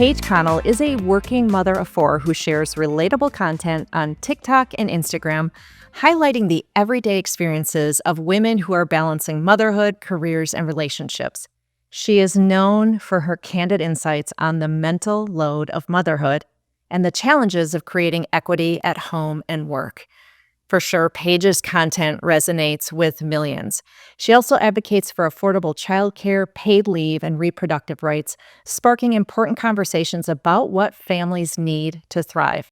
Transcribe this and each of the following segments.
Paige Connell is a working mother of four who shares relatable content on TikTok and Instagram, highlighting the everyday experiences of women who are balancing motherhood, careers, and relationships. She is known for her candid insights on the mental load of motherhood and the challenges of creating equity at home and work. For sure, Paige's content resonates with millions. She also advocates for affordable childcare, paid leave, and reproductive rights, sparking important conversations about what families need to thrive.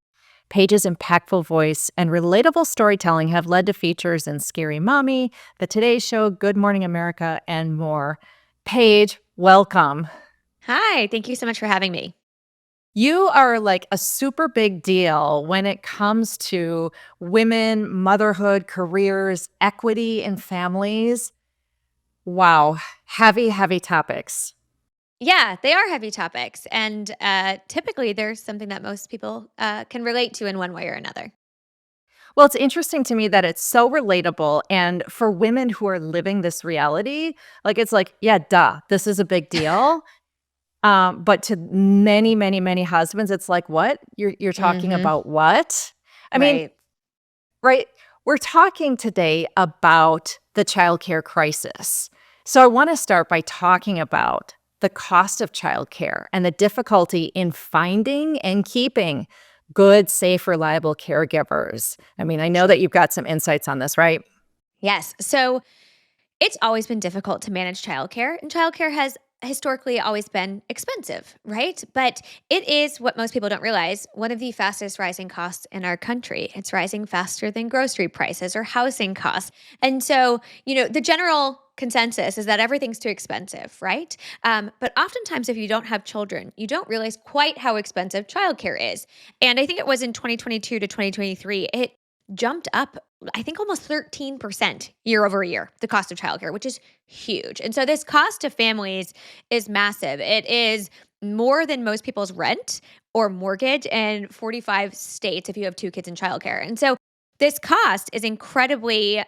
Paige's impactful voice and relatable storytelling have led to features in Scary Mommy, The Today Show, Good Morning America, and more. Paige, welcome. Hi, thank you so much for having me. You are like a super big deal when it comes to women, motherhood, careers, equity in families. Wow. Heavy, heavy topics. Yeah, they are heavy topics, and typically there's something that most people can relate to in one way or another. Well, it's interesting to me that it's so relatable. And for women who are living this reality, like it's like, yeah, duh, this is a big deal. But to many, many, many husbands, it's like, what? You're talking Hmm. about what? I mean, Right. right. We're talking today about the childcare crisis. So I want to start by talking about the cost of childcare and the difficulty in finding and keeping good, safe, reliable caregivers. I mean, I know that you've got some insights on this, right? Yes. So it's always been difficult to manage childcare, and childcare has historically always been expensive, right? But it is what most people don't realize one of the fastest rising costs in our country. It's rising faster than grocery prices or housing costs. And so, the general consensus is that everything's too expensive, right? But oftentimes, if you don't have children, you don't realize quite how expensive childcare is. And I think it was in 2022 to 2023, it jumped up, I think, almost 13% year over year, the cost of childcare, which is huge. And so this cost to families is massive. It is more than most people's rent or mortgage in 45 states if you have two kids in childcare. And so this cost is incredibly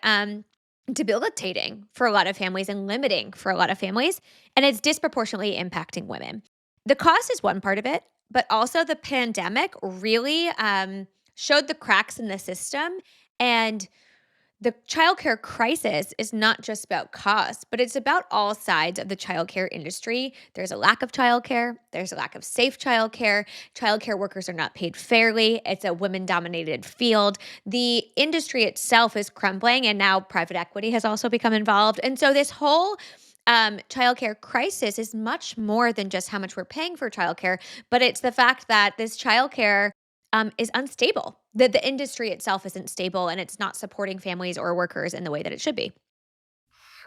debilitating for a lot of families and limiting for a lot of families. And it's disproportionately impacting women. The cost is one part of it, but also the pandemic really showed the cracks in the system. And the childcare crisis is not just about cost, but it's about all sides of the childcare industry. There's a lack of childcare, there's a lack of safe childcare. Childcare workers are not paid fairly. It's a women dominated field. The industry itself is crumbling, and now private equity has also become involved. And so, this whole childcare crisis is much more than just how much we're paying for childcare, but it's the fact that this childcare is unstable. The industry itself isn't stable, and it's not supporting families or workers in the way that it should be.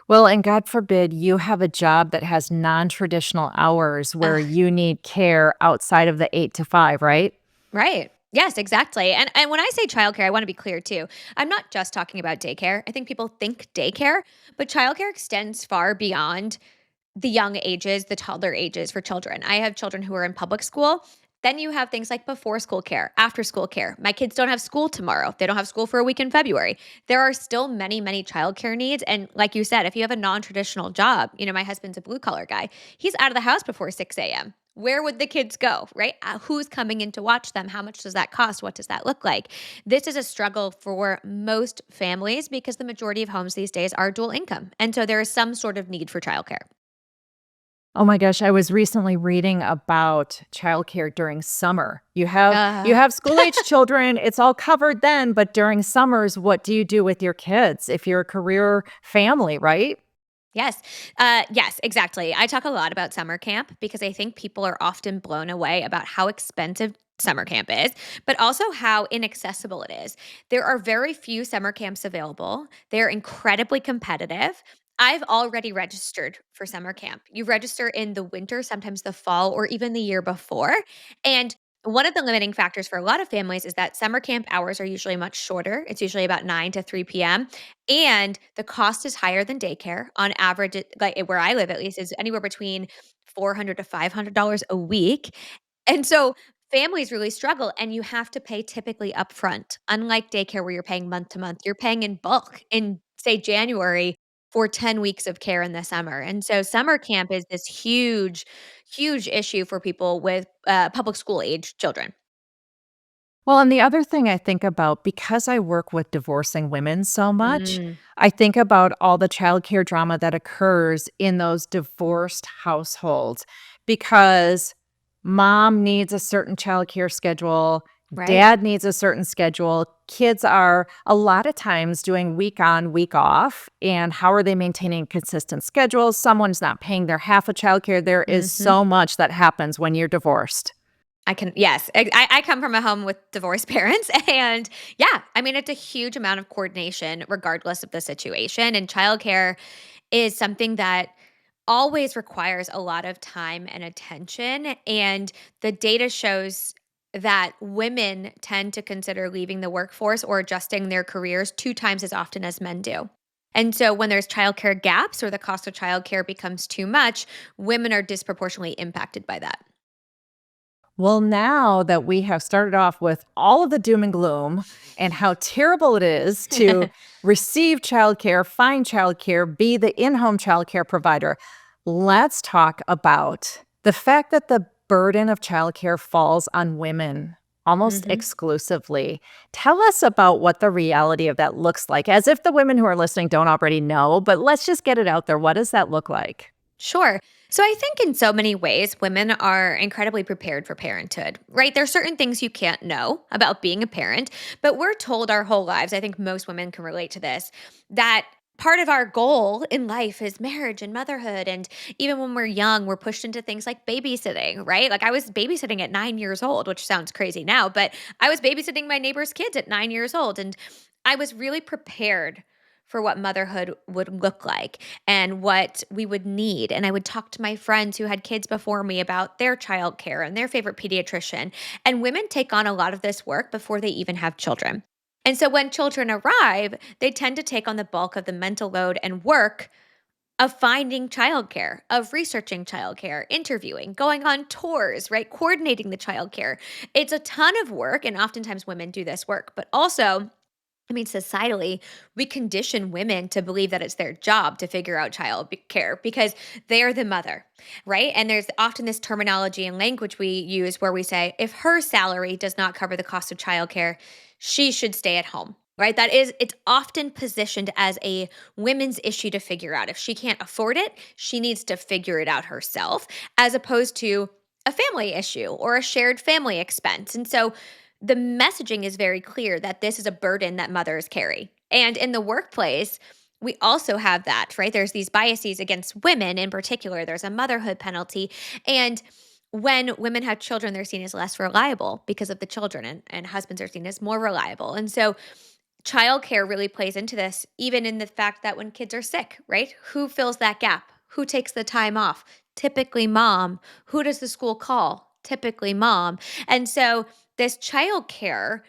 Well, and God forbid you have a job that has non-traditional hours where Ugh, you need care outside of the 8 to 5, right? right. Yes, exactly. And when I say childcare, I want to be clear too. I'm not just talking about daycare. I think people think daycare, but childcare extends far beyond the young ages, the toddler ages for children. I have children who are in public school. Then you have things like before school care, after school care. My kids don't have school tomorrow. They don't have school for a week in February. There are still many, many childcare needs. And like you said, if you have a non traditional job, my husband's a blue collar guy, he's out of the house before 6 a.m. Where would the kids go, right? Who's coming in to watch them? How much does that cost? What does that look like? This is a struggle for most families because the majority of homes these days are dual income. And so there is some sort of need for childcare. Oh my gosh, I was recently reading about childcare during summer. You have school-age children, it's all covered then, but during summers, what do you do with your kids if you're a career family, right? Yes. Yes, exactly. I talk a lot about summer camp because I think people are often blown away about how expensive summer camp is, but also how inaccessible it is. There are very few summer camps available. They're incredibly competitive. I've already registered for summer camp. You register in the winter, sometimes the fall, or even the year before. And one of the limiting factors for a lot of families is that summer camp hours are usually much shorter. It's usually about 9 to 3 p.m. And the cost is higher than daycare. On average, where I live at least, is anywhere between $400 to $500 a week. And so families really struggle, and you have to pay typically upfront. Unlike daycare where you're paying month to month, you're paying in bulk in, say, January for 10 weeks of care in the summer. And so summer camp is this huge, huge issue for people with public school age children. Well, and the other thing I think about, because I work with divorcing women so much, Mm, I think about all the childcare drama that occurs in those divorced households because mom needs a certain childcare schedule, right. dad needs a certain schedule. Kids are a lot of times doing week on, week off. And how are they maintaining consistent schedules? Someone's not paying their half of childcare. There is Hmm. so much that happens when you're divorced. Yes, I come from a home with divorced parents. And yeah, I mean, it's a huge amount of coordination regardless of the situation. And childcare is something that always requires a lot of time and attention. And the data shows that women tend to consider leaving the workforce or adjusting their careers 2 times as often as men do. And so when there's childcare gaps or the cost of childcare becomes too much, women are disproportionately impacted by that. Well, now that we have started off with all of the doom and gloom and how terrible it is to receive childcare, find childcare, be the in home childcare provider, let's talk about the fact that the burden of childcare falls on women almost Hmm. exclusively. Tell us about what the reality of that looks like, as if the women who are listening don't already know, but let's just get it out there. What does that look like? Sure. So I think in so many ways, women are incredibly prepared for parenthood, right? There's certain things you can't know about being a parent, but we're told our whole lives, I think most women can relate to this, that part of our goal in life is marriage and motherhood. And even when we're young, we're pushed into things like babysitting, right? Like I was babysitting at 9 years old, which sounds crazy now, but I was babysitting my neighbor's kids at 9 years old. And I was really prepared for what motherhood would look like and what we would need. And I would talk to my friends who had kids before me about their childcare and their favorite pediatrician. And women take on a lot of this work before they even have children. And so when children arrive, they tend to take on the bulk of the mental load and work of finding childcare, of researching childcare, interviewing, going on tours, right? Coordinating the childcare. It's a ton of work. And oftentimes women do this work, but also societally, we condition women to believe that it's their job to figure out child care because they are the mother, right? And there's often this terminology and language we use where we say, if her salary does not cover the cost of childcare, she should stay at home, right? It's often positioned as a women's issue to figure out. If she can't afford it, she needs to figure it out herself, as opposed to a family issue or a shared family expense. And so the messaging is very clear that this is a burden that mothers carry. And in the workplace, we also have that, right? There's these biases against women in particular. There's a motherhood penalty. And when women have children, they're seen as less reliable because of the children, and husbands are seen as more reliable. And so childcare really plays into this, even in the fact that when kids are sick, right? Who fills that gap? Who takes the time off? Typically mom. Who does the school call? Typically mom. And so this childcare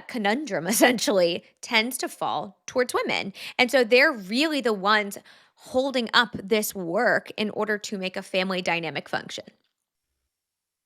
conundrum essentially tends to fall towards women. And so they're really the ones holding up this work in order to make a family dynamic function.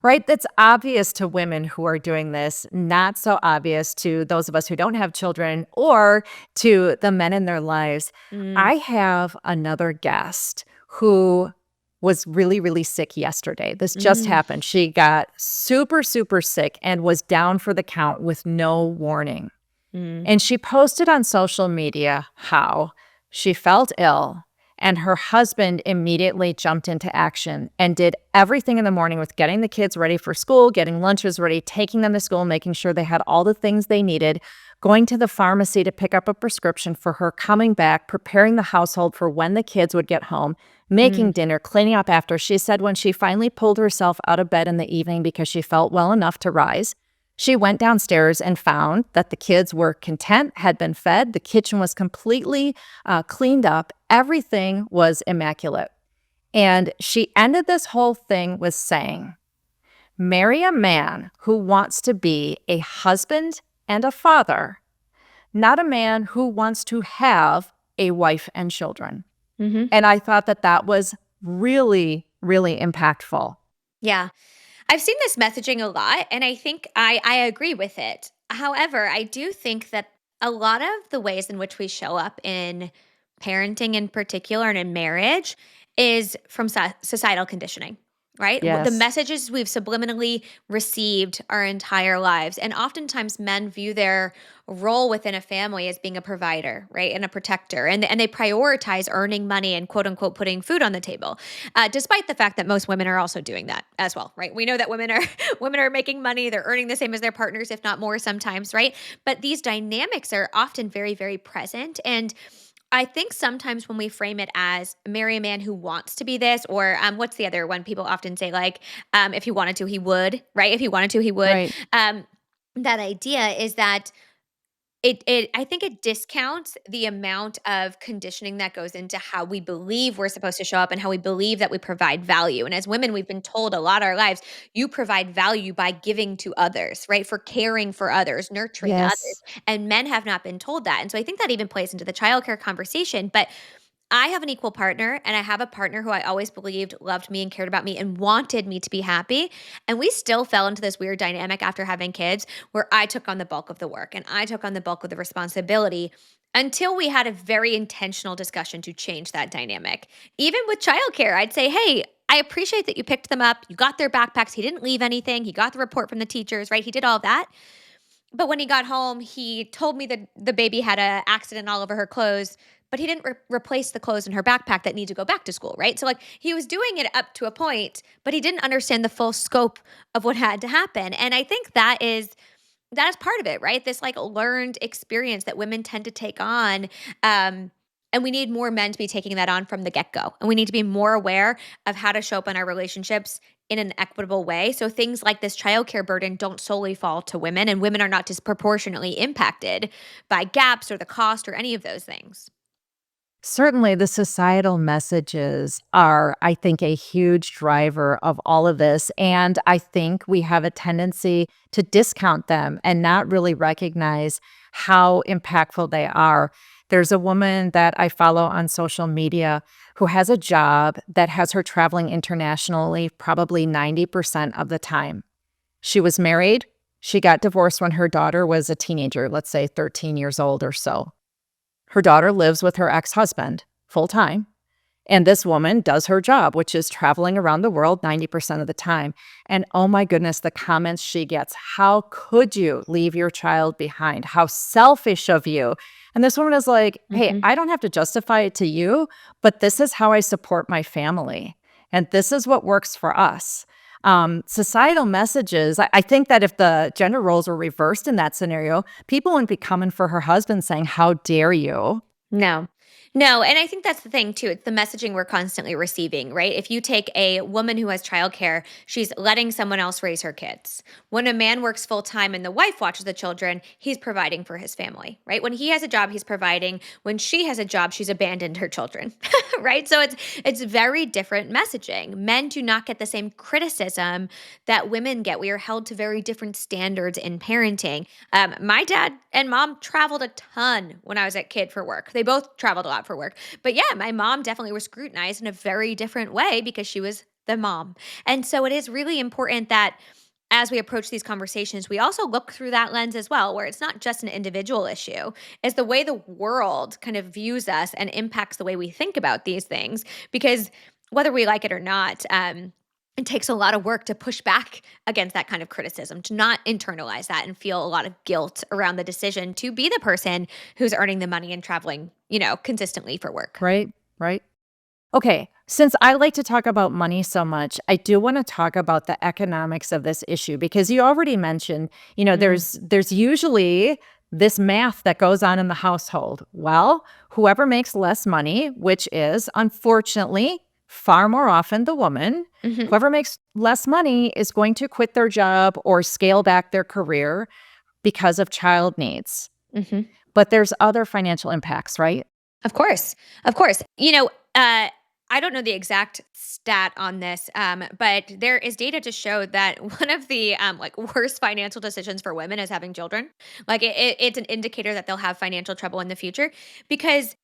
Right? That's obvious to women who are doing this, not so obvious to those of us who don't have children or to the men in their lives. Mm, I have another guest who was really, really sick yesterday. This just mm, happened. She got super, super sick and was down for the count with no warning. mm, And she posted on social media how she felt ill, and her husband immediately jumped into action and did everything in the morning with getting the kids ready for school, getting lunches ready, taking them to school, making sure they had all the things they needed, going to the pharmacy to pick up a prescription for her, coming back, preparing the household for when the kids would get home, mm, making dinner, cleaning up after. She said when she finally pulled herself out of bed in the evening because she felt well enough to rise, she went downstairs and found that the kids were content, had been fed. The kitchen was completely cleaned up. Everything was immaculate. And she ended this whole thing with saying, marry a man who wants to be a husband and a father, not a man who wants to have a wife and children. mhm. And I thought that that was really, really impactful. Yeah. I've seen this messaging a lot, and I think I agree with it. However, I do think that a lot of the ways in which we show up in parenting in particular and in marriage is from societal conditioning, right? The Yes. messages we've subliminally received our entire lives. And oftentimes men view their role within a family as being a provider, right? And a protector. And they prioritize earning money and quote unquote putting food on the table. Despite the fact that most women are also doing that as well, right? We know that women are women are making money, they're earning the same as their partners, if not more sometimes, right? But these dynamics are often very, very present. And I think sometimes when we frame it as marry a man who wants to be this, or what's the other one people often say, like, if he wanted to, he would, right? If he wanted to, he would. Right. That idea is that it I think it discounts the amount of conditioning that goes into how we believe we're supposed to show up and how we believe that we provide value. And as women, we've been told a lot of our lives, you provide value by giving to others, right? For caring for others, nurturing others. Yes. And men have not been told that. And so I think that even plays into the childcare conversation. But I have an equal partner, and I have a partner who I always believed loved me and cared about me and wanted me to be happy. And we still fell into this weird dynamic after having kids where I took on the bulk of the work and I took on the bulk of the responsibility until we had a very intentional discussion to change that dynamic. Even with childcare, I'd say, hey, I appreciate that you picked them up. You got their backpacks. He didn't leave anything. He got the report from the teachers, right? He did all of that. But when he got home, he told me that the baby had an accident all over her clothes, but he didn't replace the clothes in her backpack that need to go back to school, right? So like he was doing it up to a point, but he didn't understand the full scope of what had to happen. And I think that is part of it, right? This like learned experience that women tend to take on. And we need more men to be taking that on from the get go. And we need to be more aware of how to show up in our relationships in an equitable way. So things like this childcare burden don't solely fall to women, and women are not disproportionately impacted by gaps or the cost or any of those things. Certainly, the societal messages are, I think, a huge driver of all of this. And I think we have a tendency to discount them and not really recognize how impactful they are. There's a woman that I follow on social media who has a job that has her traveling internationally probably 90% of the time. She was married. She got divorced when her daughter was a teenager, let's say 13 years old or so. Her daughter lives with her ex-husband full time, and this woman does her job, which is traveling around the world 90% of the time. And oh my goodness, the comments she gets, how could you leave your child behind? How selfish of you. And this woman is like, hey, Mhm. I don't have to justify it to you, but this is how I support my family. And this is what works for us. Societal messages, I think that if the gender roles were reversed in that scenario, people wouldn't be coming for her husband saying, how dare you? No. No, and I think that's the thing too. It's the messaging we're constantly receiving, right? If you take a woman who has childcare, she's letting someone else raise her kids. When a man works full time and the wife watches the children, he's providing for his family, right? When he has a job, he's providing. When she has a job, she's abandoned her children, right? So it's very different messaging. Men do not get the same criticism that women get. We are held to very different standards in parenting. My dad and mom traveled a ton when I was a kid for work. They both traveled a lot for work. But yeah, my mom definitely was scrutinized in a very different way because she was the mom. And so it is really important that as we approach these conversations, we also look through that lens as well, where it's not just an individual issue, it's the way the world kind of views us and impacts the way we think about these things. Because whether we like it or not, it takes a lot of work to push back against that kind of criticism, to not internalize that and feel a lot of guilt around the decision to be the person who's earning the money and traveling, consistently for work. Right? Right? Okay, since I like to talk about money so much, I do want to talk about the economics of this issue because you already mentioned, Mm, there's usually this math that goes on in the household. Well, whoever makes less money, which is unfortunately far more often the woman, mhm, whoever makes less money is going to quit their job or scale back their career because of child needs. mhm. But there's other financial impacts, right? Of course. Of course. I don't know the exact stat on this, but there is data to show that one of the like worst financial decisions for women is having children. Like it's an indicator that they'll have financial trouble in the future because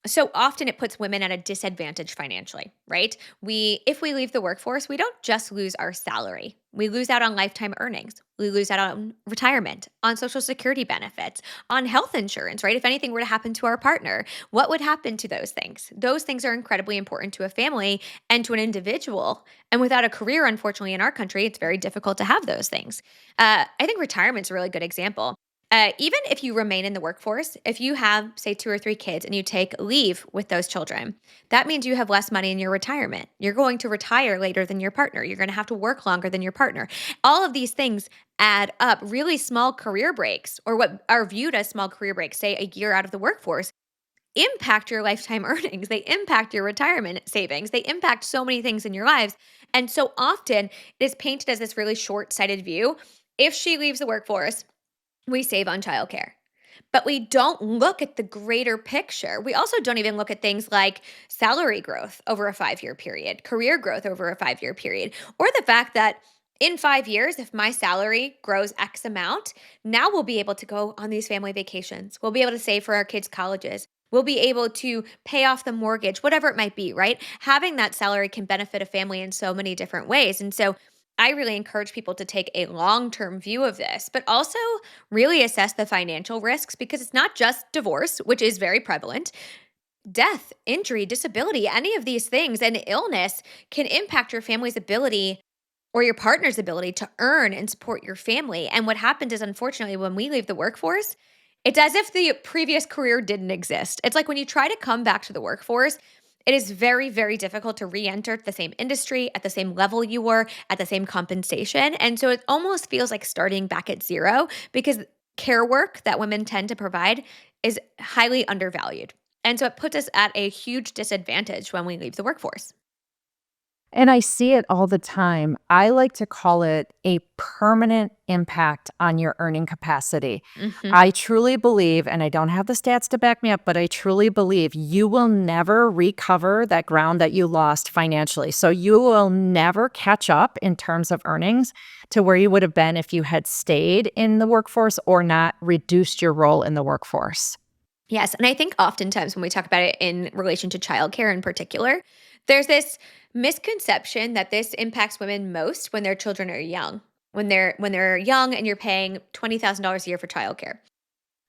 So often it puts women at a disadvantage financially, right? If we leave the workforce, we don't just lose our salary. We lose out on lifetime earnings. We lose out on retirement, on social security benefits, on health insurance, right? If anything were to happen to our partner, what would happen to those things? Those things are incredibly important to a family and to an individual. And without a career, unfortunately, in our country, it's very difficult to have those things. I think retirement's a really good example. Even if you remain in the workforce, if you have, say, 2 or 3 kids and you take leave with those children, that means you have less money in your retirement. You're going to retire later than your partner. You're going to have to work longer than your partner. All of these things add up. Really small career breaks, or what are viewed as small career breaks, say a year out of the workforce, impact your lifetime earnings. They impact your retirement savings. They impact so many things in your lives. And so often it is painted as this really short sighted view. If she leaves the workforce, we save on childcare. But we don't look at the greater picture. We also don't even look at things like salary growth over a 5 year period, career growth over a 5 year period, or the fact that in 5 years, if my salary grows X amount, now we'll be able to go on these family vacations. We'll be able to save for our kids' colleges. We'll be able to pay off the mortgage, whatever it might be, right? Having that salary can benefit a family in so many different ways. And so I really encourage people to take a long term view of this, but also really assess the financial risks because it's not just divorce, which is very prevalent. Death, injury, disability, any of these things, and illness can impact your family's ability or your partner's ability to earn and support your family. And what happens is, unfortunately, when we leave the workforce, it's as if the previous career didn't exist. It's like when you try to come back to the workforce, it is very, very difficult to re enter the same industry at the same level you were, at the same compensation. And so it almost feels like starting back at zero because care work that women tend to provide is highly undervalued. And so it puts us at a huge disadvantage when we leave the workforce. And I see it all the time. I like to call it a permanent impact on your earning capacity. Mhm. I truly believe, and I don't have the stats to back me up, but I truly believe you will never recover that ground that you lost financially. So you will never catch up in terms of earnings to where you would have been if you had stayed in the workforce or not reduced your role in the workforce. Yes, and I think oftentimes when we talk about it in relation to childcare in particular, there's this misconception that this impacts women most when their children are young. When they're young and you're paying $20,000 a year for childcare.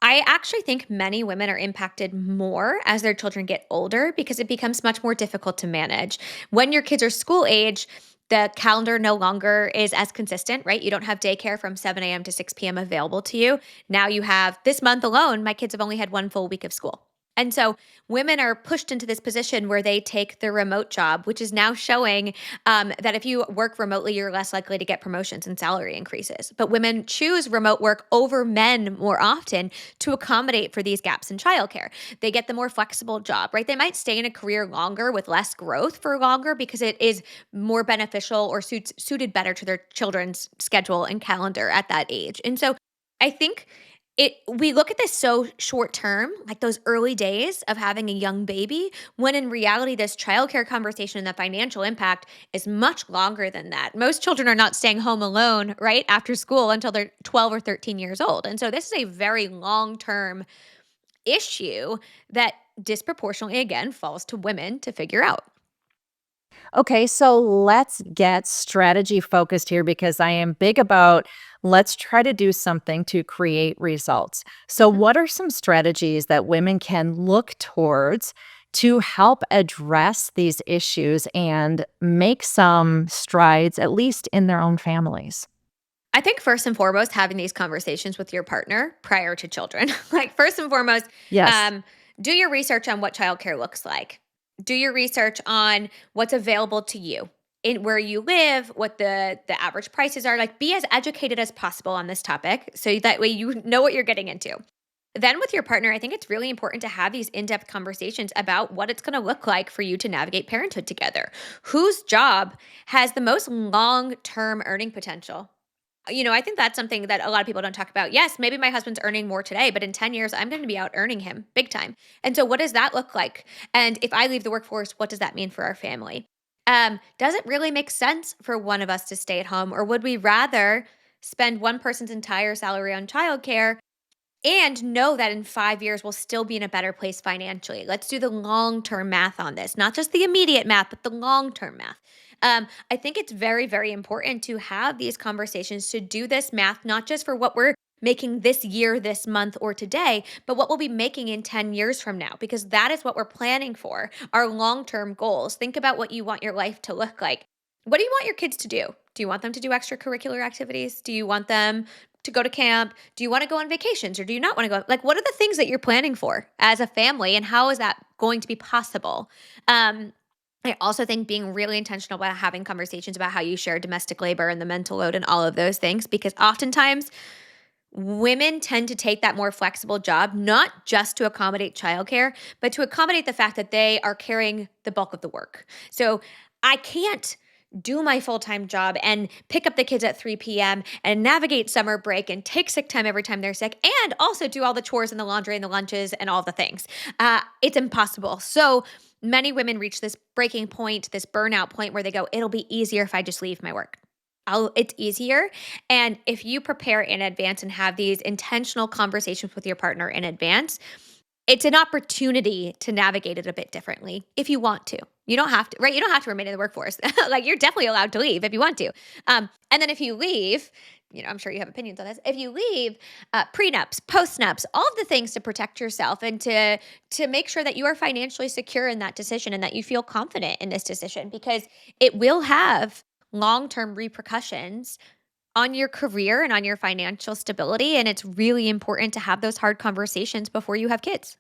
I actually think many women are impacted more as their children get older because it becomes much more difficult to manage. When your kids are school age, the calendar no longer is as consistent, right? You don't have daycare from 7 a.m. to 6 p.m. available to you. Now you have this month alone, my kids have only had one full week of school. And so women are pushed into this position where they take the remote job, which is now showing that if you work remotely, you're less likely to get promotions and salary increases. But women choose remote work over men more often to accommodate for these gaps in childcare. They get the more flexible job, right? They might stay in a career longer with less growth for longer because it is more beneficial or suited better to their children's schedule and calendar at that age. And so I think we look at this so short term, like those early days of having a young baby, when in reality, this childcare conversation and the financial impact is much longer than that. Most children are not staying home alone, right, after school until they're 12 or 13 years old. And so this is a very long term issue that disproportionately, again, falls to women to figure out. Okay, so let's get strategy focused here because I am big about let's try to do something to create results. So, Mhm. what are some strategies that women can look towards to help address these issues and make some strides, at least in their own families? I think first and foremost, having these conversations with your partner prior to children. Like, first and foremost, Yes. um, do your research on what childcare looks like. Do your research on what's available to you in where you live, what the average prices are. Like, be as educated as possible on this topic, so that way you know what you're getting into. Then with your partner, I think it's really important to have these in-depth conversations about what it's going to look like for you to navigate parenthood together. Whose job has the most long-term earning potential? I think that's something that a lot of people don't talk about. Yes, maybe my husband's earning more today, but in 10 years, I'm going to be out earning him big time. And so, what does that look like? And if I leave the workforce, what does that mean for our family? Does it really make sense for one of us to stay at home, or would we rather spend one person's entire salary on childcare and know that in 5 years we'll still be in a better place financially. Let's do the long-term math on this, not just the immediate math, but the long-term math. I think it's very, very important to have these conversations, to do this math, not just for what we're making this year, this month, or today, but what we'll be making in 10 years from now, because that is what we're planning for, our long-term goals. Think about what you want your life to look like. What do you want your kids to do? Do you want them to do extracurricular activities? Do you want them to go to camp? Do you want to go on vacations or do you not want to go? Like, what are the things that you're planning for as a family and how is that going to be possible? Um, I also think being really intentional about having conversations about how you share domestic labor and the mental load and all of those things, because oftentimes women tend to take that more flexible job, not just to accommodate childcare, but to accommodate the fact that they are carrying the bulk of the work. So I can't do my full time job and pick up the kids at 3 p.m. and navigate summer break and take sick time every time they're sick and also do all the chores and the laundry and the lunches and all the things. It's impossible. So many women reach this breaking point, this burnout point where they go, it'll be easier if I just leave my work. It's easier. And if you prepare in advance and have these intentional conversations with your partner in advance, it's an opportunity to navigate it a bit differently if you want to. You don't have to, right? You don't have to remain in the workforce. Like you're definitely allowed to leave if you want to. And then if you leave, I'm sure you have opinions on this. If you leave, prenups, postnups, all of the things to protect yourself and to make sure that you are financially secure in that decision and that you feel confident in this decision, because it will have long-term repercussions on your career and on your financial stability, and it's really important to have those hard conversations before you have kids.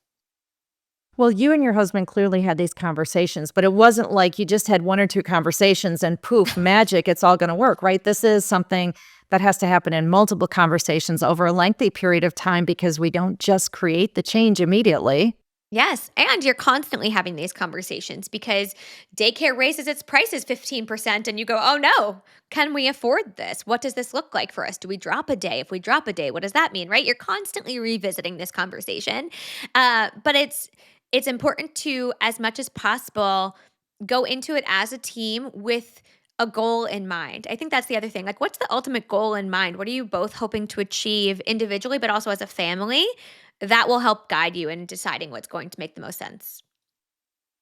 Well, you and your husband clearly had these conversations, but it wasn't like you just had one or two conversations and poof, magic, it's all going to work, right? This is something that has to happen in multiple conversations over a lengthy period of time because we don't just create the change immediately. Yes, and you're constantly having these conversations because daycare raises its prices 15% and you go, "Oh no, can we afford this? What does this look like for us? Do we drop a day? If we drop a day, what does that mean?" Right? You're constantly revisiting this conversation. But it's important to, as much as possible, go into it as a team with a goal in mind. I think that's the other thing. Like, what's the ultimate goal in mind? What are you both hoping to achieve individually, but also as a family? That will help guide you in deciding what's going to make the most sense.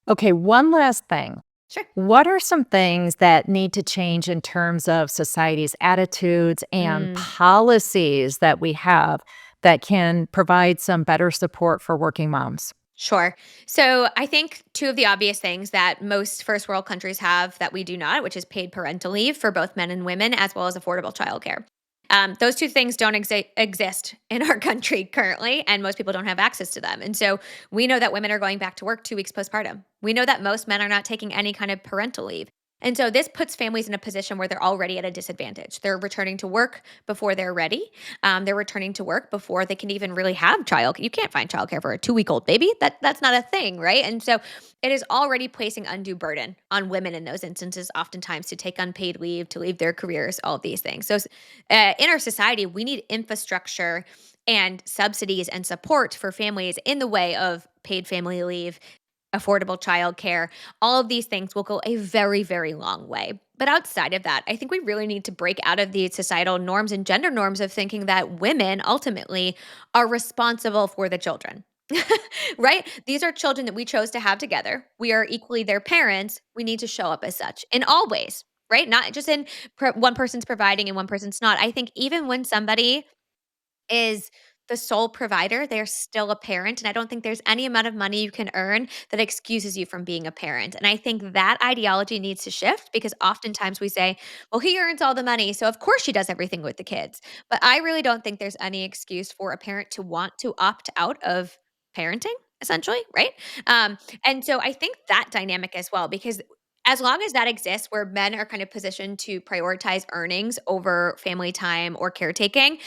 Okay, one last thing. Sure. What are some things that need to change in terms of society's attitudes and Mm, policies that we have that can provide some better support for working moms? sure. So I think two of the obvious things that most first world countries have that we do not, which is paid parental leave for both men and women, as well as affordable childcare. Those two things don't exist in our country currently, and most people don't have access to them. And so we know that women are going back to work 2 weeks postpartum. We know that most men are not taking any kind of parental leave. And so this puts families in a position where they're already at a disadvantage. They're returning to work before they're ready. They're returning to work before they can even really have child. You can't find childcare for a 2-week-old baby. That's not a thing, right? And so it is already placing undue burden on women in those instances, oftentimes to take unpaid leave, to leave their careers, all of these things. So in our society, we need infrastructure and subsidies and support for families in the way of paid family leave, affordable childcare. All of these things will go a very, very long way. But outside of that, I think we really need to break out of the societal norms and gender norms of thinking that women ultimately are responsible for the children. Right? These are children that we chose to have together. We are equally their parents. We need to show up as such in all ways, right? Not just in one person's providing and one person's not. I think even when somebody is the sole provider, they're still a parent, and I don't think there's any amount of money you can earn that excuses you from being a parent, and I think that ideology needs to shift because oftentimes we say, "Well, he earns all the money, so of course she does everything with the kids." But I really don't think there's any excuse for a parent to want to opt out of parenting, essentially, right? And so I think that dynamic as well, because as long as that exists where men are kind of positioned to prioritize earnings over family time or caretaking,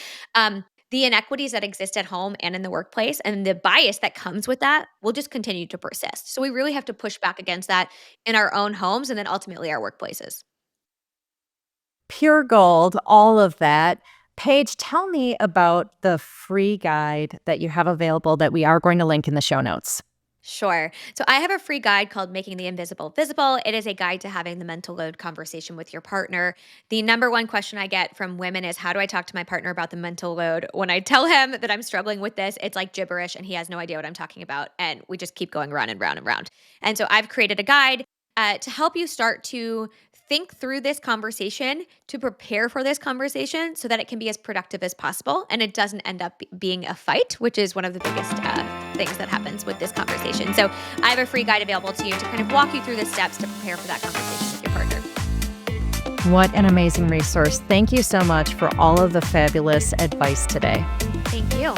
the inequities that exist at home and in the workplace and the bias that comes with that will just continue to persist. So we really have to push back against that in our own homes and then ultimately our workplaces. Pure gold, all of that. Paige, tell me about the free guide that you have available that we are going to link in the show notes. Sure. So I have a free guide called Making the Invisible Visible. It is a guide to having the mental load conversation with your partner. The number one question I get from women is, how do I talk to my partner about the mental load? When I tell him that I'm struggling with this, it's like gibberish and he has no idea what I'm talking about. And we just keep going round and round and round. And so I've created a guide to help you start to think through this conversation, to prepare for this conversation so that it can be as productive as possible and it doesn't end up being a fight, which is one of the biggest things that happens with this conversation. So I have a free guide available to you to kind of walk you through the steps to prepare for that conversation with your partner. What an amazing resource. Thank you so much for all of the fabulous advice today. Thank you.